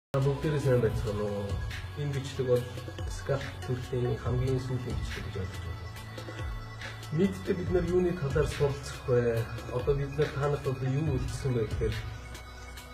Бүгдээрээ сайн байцгаана уу. Энэ бичлэг бол скалп төрлийн хамгийн сүүлийн бичлэг гэж ойлгож байна. Нийтдээ бид нар юуны талаар суралцах вэ? Одоо бид нар танад одоо юу үлдсэн бэ гэхээр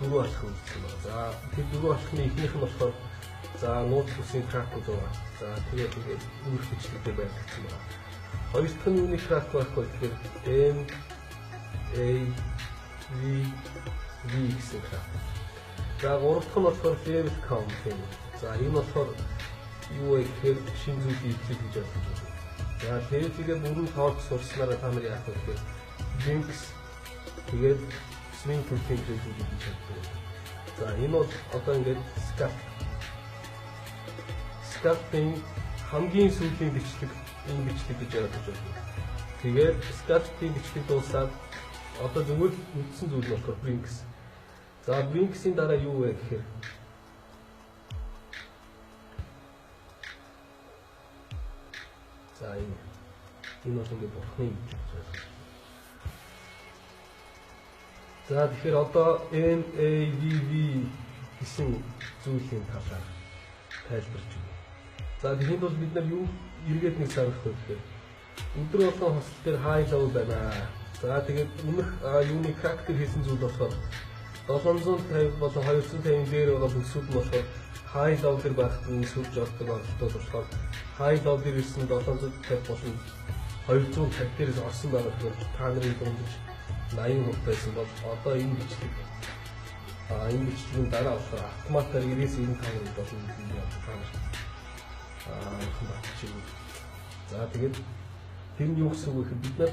дөрвөн алхам үлдсэн байна. За тэр дөрвөн алхмын эхнийх нь болохоор за нууц бүсийн тракууд байна. За тэгээд үүрэг бичлэгтэй байлгацсан байна. Хоёр дахь нь юуны трак байх вэ гэхээр M A V гэсэн трак. За гурав дахь нь болохоор level count юм. За энэ болохоор юу вэ гэхээр шинэ зүйлийг эзлэх гэж ойлгож байна. За тэгээд бүрэн тоолж сурснараа та нар яах вэ гэхээр links тэгээд swing төрлийн зүйлийг хийж чаддаг. За энэ бол одоо ингээд scalp-ийн хамгийн сүүлийн бичлэг энэ бичлэг гэж ойлгож байна. Тэгээд scalp-ийн бичлэг дуусаад одоо зөвхөн үндсэн зүйл болохоор links. За Brinks-ийн дараа юу вэ гэхээр за энэ бол ингээд бурхны юм. За тэгэхээр одоо NAVV гэсэн зүйлийн талаар тайлбарч байна. За тэгэхэд бол бид нар юу эргээд нэг сарах вэ гэхээр өдөр болгон хосол дээр high level байна. За тэгээд өмнөх юуны character хийсэн зүйл болохоор 750 болон 250 дээр байгаа бүсүүд нь болохоор high level дээр байхад нь сүрж ордог онцлог болохоор high level дээр ирсэн 750 болон 250 дээрээс орсон байгаа болохоор та нарын дундаж 80% байсан бол одоо энэ бичлэгийн дараа болохоор автоматар 90-95% болно юм байна. За тэгээд тэр нь юу гэсэн үг вэ? Бид нар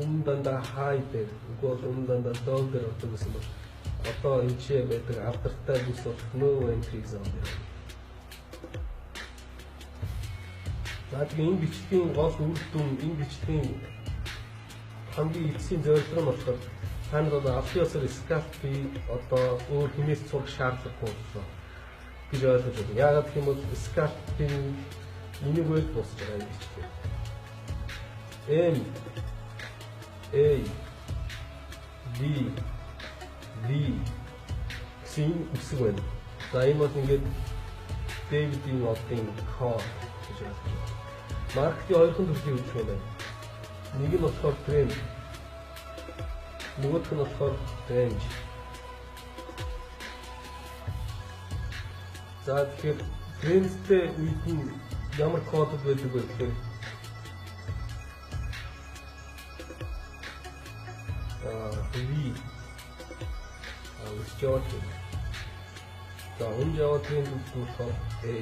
өмнө дандаа high дээр үгүй бол өмнө дандаа low дээр ордог гэсэн бол одоо энэ ч байдаг алдартай бүс болох no entry zone дээр. За тэгээ энэ бичлэгийн гол үр дүн энэ бичлэгийн хамгийн эцсийн зорилго нь болохоор та нар одоо авсан ёсоор scalp-ийг одоо өөр хэмээс сурах шаардлагагүй боллоо гэж ойлгож байна. Яагаад гэх юм бол scalp-ийн энийг үйл босч байгаа юм бичлэг. M A D V гэсэн үсэг байна. За энэ бол ингээд Дэвидийн одын код гэж ойлгож байна. Маркетинг хоёрхан төрлийн үсэг байна. Нэг нь болохоор тренд, нөгөөх нь болохоор range. За тэгэхээр трендтэй үед нь ямар кодод байдаг вэ гэхээр Java trend. За энэ Java trend болохоор A.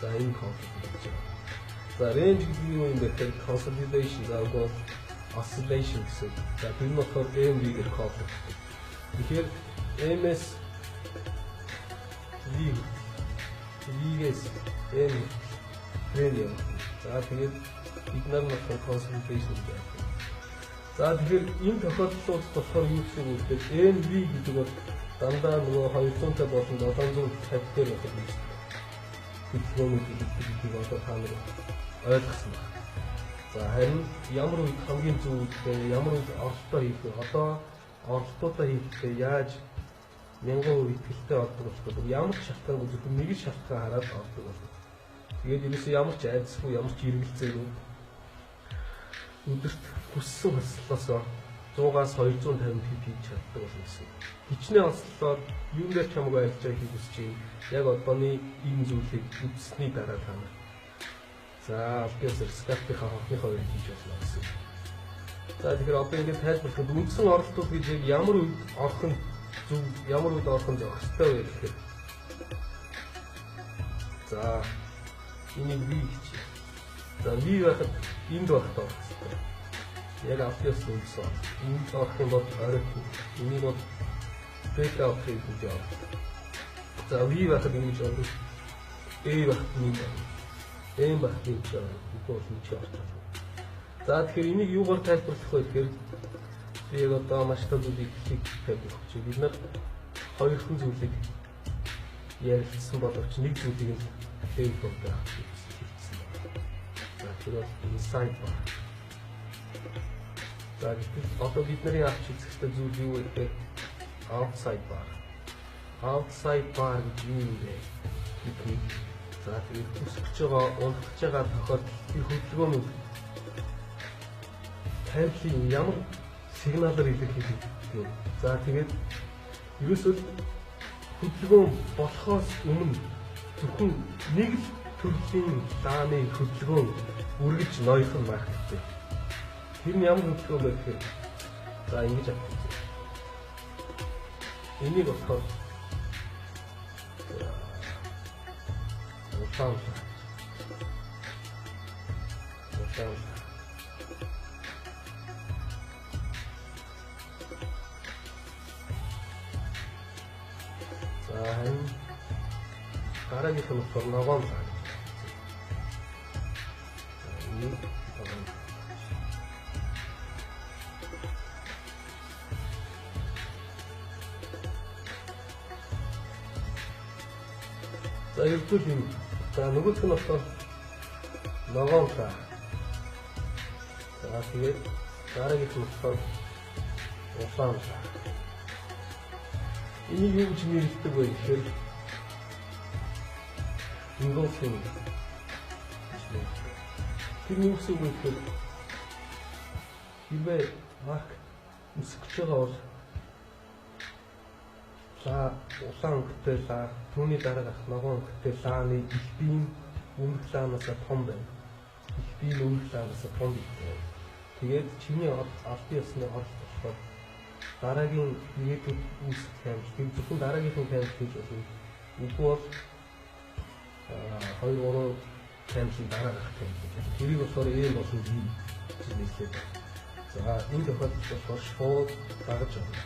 За энэ концепт гэж байна. За range гэдэг нь юм бэ гэхээр consolidation заагүй oscillation гэсэн. За тэр нь болохоор MV гэх концепт. Тэгэхээр MS V-гээс M trend юм. За тэгээд бид нар болохоор consolidation гэж байна. За тэгэхээр энэ тохиолдолд болохоор юу гэсэн үг вэ? MV гэдэг бол дандаа нөгөө 200-тай болон 750 дээр байх юм шиг. Хөдөлгөөнүүдийг одоо та нар ойлгосон байна. За харин ямар үед хамгийн зөв үедээ ямар үед оролтоо хийх вэ? Одоо оролтуудаа хийхдээ яаж 1000% итгэлтэй ордог болох вэ? Ямар ч шалтгаангүй зөвхөн нэг л шалтгаан хараад ордог болно. Тэгээд ерөөсөө ямар ч айдсгүй, ямар ч эргэлзээгүй өдөрт хүссэн хослолоосоо 100-аас 250 pp хийж чаддаг болно гэсэн. Хичнээн онцлогоор юун дээр ч хамаагүй ажиллаж байхыг хүсэж байна. Яг одооний ийм зүйлийг үзсний дараа та нар за албаасаар скалпийнхаа хонхныхоо үед хийж болно гэсэн. За тэгэхээр одоо ингээд тайлбарлахад үндсэн оролтууд гэж яг ямар үед орох нь зөв, ямар үед орох нь зохистой вэ гэхээр за энийг V гэж. За V байхад энд байх тоо. Яг авьяас үлдсэн. Энд орох юм бол оройтой. Энийг бол take out хийж байгаа. За V байхад ингэж орно. A байхад нэг. M байхад нэг орно. Үгүй нэг орно. За тэгэхээр энийг юугаар тайлбарлах вэ гэхээр би одоо маш их зүйлийг хэлэх гэж бид нар хоёрхан зүйлийг ярилцсан боловч нэг зүйлийг нь хэлбэлтэй хэлсэн. За тэр бол inside bar. За одоо бидний авч үзэхтэй зүйл юу вэ гэхээр outside bar. outside bar гэж юм бэ. За тэгээд хүсэж байгаа, унтж байгаа тохиолдолд тэр хөдөлгөөний тайлбарын ямар сигналаар илэрхийлэх вэ? За тэгээд ерөөсөө хөдөлгөөн болохоос өмнө зөвхөн нэг л төрлийн дааны хөдөлгөөн үргэлж ноёхон байх хэрэгтэй. Тэр нь ямар хөдөлгөөн бэ гэхээр за ингэж авчих. Энийг болохоор усан дараагийнх нь болохоор ногоон цаа. За ердөө юм. За нөгөөх нь болохоор ногоон цаа. За тэгээд дараагийнх нь болохоор усан цаа. Энийг юу гэж нэрлэдэг вэ гэхээр ингофин. Тэр нь үсэг үгээр хивээ мах үсгэж байгаа бол за улаан өнгөтэй лаа түүний дараах ногоон өнгөтэй лааны их бийн өмнөх лаанаас том байна. Их бийн өмнөх лаанаас том байна. Тэгээд чиний албан ёсны оролт болохоор дараагийн нийгмийн үүсэх хэмжээ тэр зөвхөн дараагийнхын хэмжээ гэж болно. Үгүй бол 2-3 хэмжээ дараах хэмжээ. Тэрийг болохоор ийм болсон юм гэж нэрлэдэг. За энэ тохиолдолд болохоор шууд дагаж байна.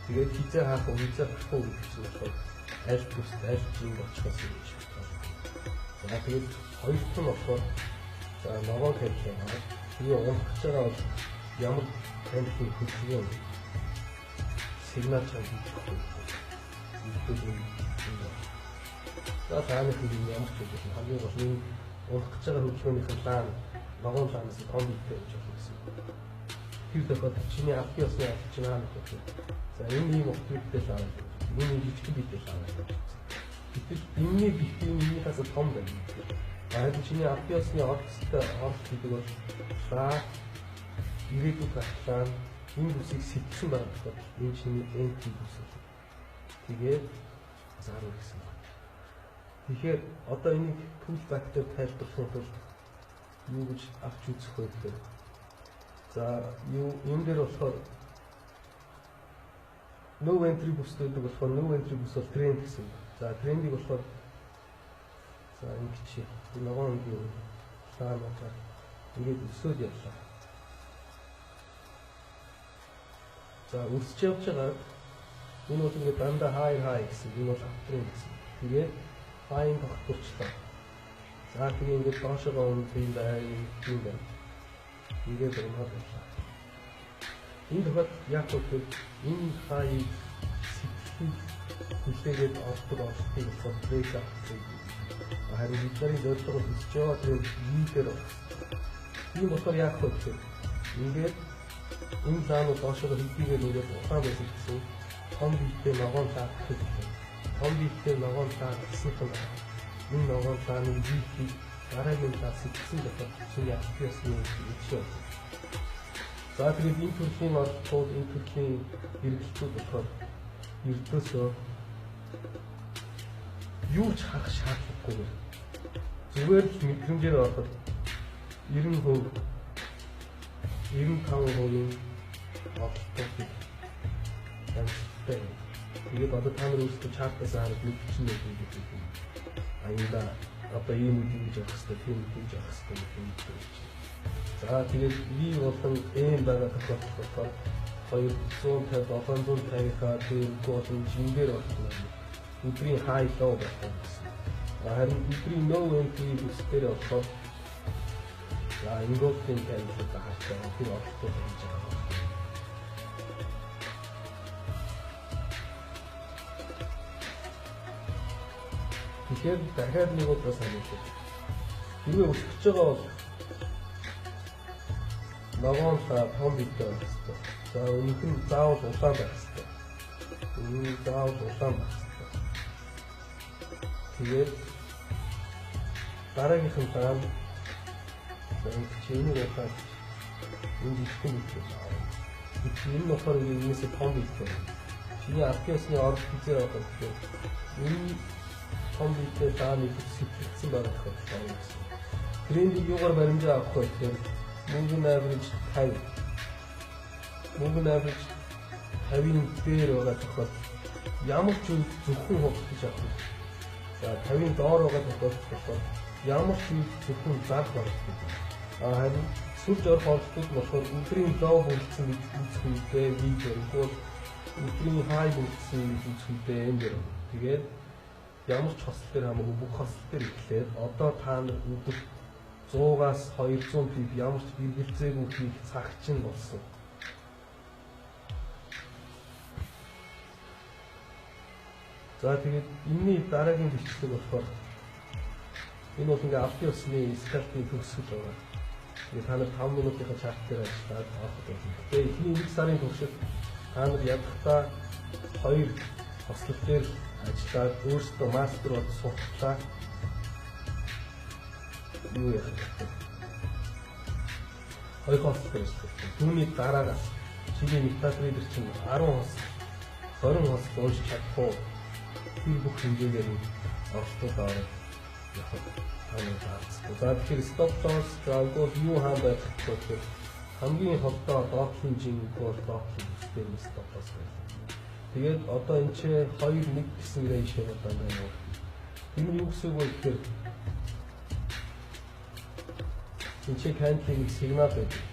Тэгээд хизээ хаах уу хизээ болохгүй гэж болохоор аль бүст аль чинь очихоос юм гэж байна. За тэгээд хоёр дахь нь болохоор за ногоон хэмжээ байна. Тэгээ унтж байгаа бол ямар хэмжээ хөдөлгөөн сигнал чанга хийх вэ? За тааны хэлний ямар ч зүйл хамгийн гол нь унтж байгаа хөдөлгөөнийхэн лаан ногоон лаанаас том бийтэй гэж байна гэсэн. Тэр тохиолдолд чиний албан ёсны чинь аа нэг байна. За энэ ийм өвчтөлтэй лаан. Энэ жижиг бийтэй лаан. Гэтэл энэний биетийнхээс том байна. Харин чиний албан ёсны оролцтой оролт гэдэг бол лаа ирээдүйд гарчлаа энэ бүсийг сэтгсэн байгаа болохоор энэ чиний NT бүс. Тэгээд заарна гэсэн. Тэгэхээр одоо энийг tool factor тайлбарлахын тулд юу гэж авч үзэх вэ гэхээр за юу энэ дээр болохоор no entry бүс гэдэг болохоор no entry бүс бол тренд гэсэн. За трендийг болохоор за ингэж энэ ногоон юу таамаг ингээд өсөж явлаа. За үрсэж явж байгаа энэ бол ингээд дандаа хай гэсэн. Энэ бол аптрend гэсэн. Тэгээд хайн тогтворчлаа. За тэгээд ингээд доошоо өнөх юм байна. Ингээд өнөх байна. Энэ тохиолдолд яг үгүй энэ хай сэтгэл хүлээгээд ордог орчтыг контрол авах. Харин бидний зорилго нь хийж байгаа тэр лидер. Энэ болохоор яг үгүй ингээд энэ заанууд доошоо хийгээд ингээд ухаан байсан гэсэн том бийтэй ногоон цаа хэрэгтэй. Том бийтэй ногоон цаа гэсэн юм. Энэ ногоон цааны бийийг дараагийн цаа сэтгсэн дотор шинэ аппликейшн хийчихсэн. За тэгээд энэ төрлийн оролцоод энэ төрлийн хэрэглэлтүүд болохоор ердөөсөө юу ч харах шаардлагагүй. Зүгээр л мэдрэмжээр ороход 90% 95% оролцдог. Тэгээд одоо та нар өөрсдөө чартаас хараад мэдчихнэ гэдэг юм. Аяла одоо ийм үг гэж авах хэрэгтэй, тийм үг гэж авах хэрэгтэй юм гэж. За тэгээд би болон эм байгаа тохиолдолд 250-750-ийнхаа дээр болон жингээр болно. Өдрийн хай лоо байна гэсэн. Харин өдрийн no entry бүсдэр болохоор за ингофин гэдэг хаатай тэр оролцоод байж байгаа. Тэгэхээр дахиад нэг удаа сануулъя. Юу өсөж байгаа бол ногоон цаа том бийтэй байх хэрэгтэй. За өнөхөн заавал улаан байх хэрэгтэй. Энэ заавал улаан байх хэрэгтэй. Тэгээд дараагийнх нь даан чиний ухаад энэ жижигхэн бичлэг аа. Энэ болохоор энэсээ том бичлэг. Чиний ардын орд хизээ байгаа гэхээр энэ том бичлэг дааны сэтгэгдсэн байгаа хэрэг. Трендийг юугаар баримжаа авах вэ гэхээр мөнгөний average 50. Мөнгөний average 50-ийн дээр байгаа тохиол ямар ч үйл зөвхөн хөвгөж авах. За 50-ийн доор байгаа тохиолдолд ямар ч үйл зөвхөн зар болох. Харин сүлж орох оролцоод болохоор өдрийн лоо бүрдсэн гэж үзэх үедээ видео бол өдрийн хай бүрдсэн гэж үзэх үедээ энэ дэр. Тэгээд ямар ч хосол дээр хамаагүй бүх хосол дээр ирэхлээр одоо та нар өдөр 100-аас 200 пип ямар ч гэргэлзээгүй хийх цаг чинь болсон. За тэгээд энэний дараагийн бичлэг болохоор энэ бол ингээ авто усны скальпийн төгсгөл байгаа. Тэгээд та нар 5 минутын чарт дээр ажиллаад авах гэдэг. Тэгээд эхний 1 сарын туршид та нар ядахтаа 2 хослол дээр ажиллаад өөрсдөө мастер бод сурчлаа. Юу яах вэ? 2 хослол дээр ажиллаж. Түүний дараагаас чиний метатрейдер чинь 10 хослол 20 хослол уншиж чадах уу? Тэр бүх хэмжээгээр оролцоод аваад явах таамаг. За тэгэхээр стоп loss гaalгүй юу хаан байх вэ? Хамгийн холдоо доод хэмжээний бол доод хэмжээний стоп loss байна. Тэгээд одоо энэ ч 2-1 гэсэн ratio байна. Энэ юу гэсэн үг вэ гэхээр энэ ч candle-ийн сигнал байдаг.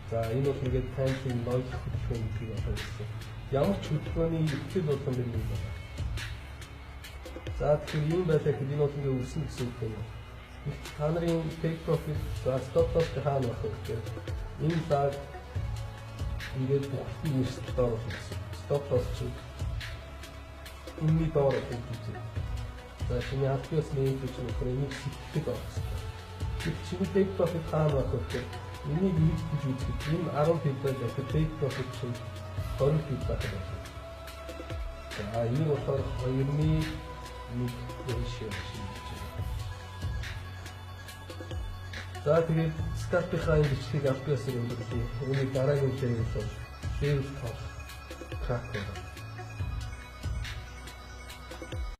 За энэ бол ингээд candle-ийн noise хөдөлгөөний гэдэг байна гэсэн. Ямар ч хөдөлгөөний ихтгэл болгон дээр юм байна. За тэгэхээр юм байлаа гэхэд энэ бол ингээд үрсэн гэсэн үг юм. Та нарын take profit за stop loss хаана байх вэ гэхээр энэ цаг ингээд бүхний нэрсэлд орох гэсэн. Stop loss чинь энэний доор байдаг. За чиний ардын нэг гэж нөхөр энийг сэтгэхэд орсон. Гэвч чиний take profit хаана байх вэ гэхээр энийг нэг гэж үзэхэд энэ 10 пип байх take profit чинь 20 пип байх юм. За энэ болохоор 2-ны 1 ratio шиг. За тэгээд стартынхаа энэ бичлэгийг авах гэсэн юм байна. Үүний дараагийн чиглэл бол шейл топ крак байна.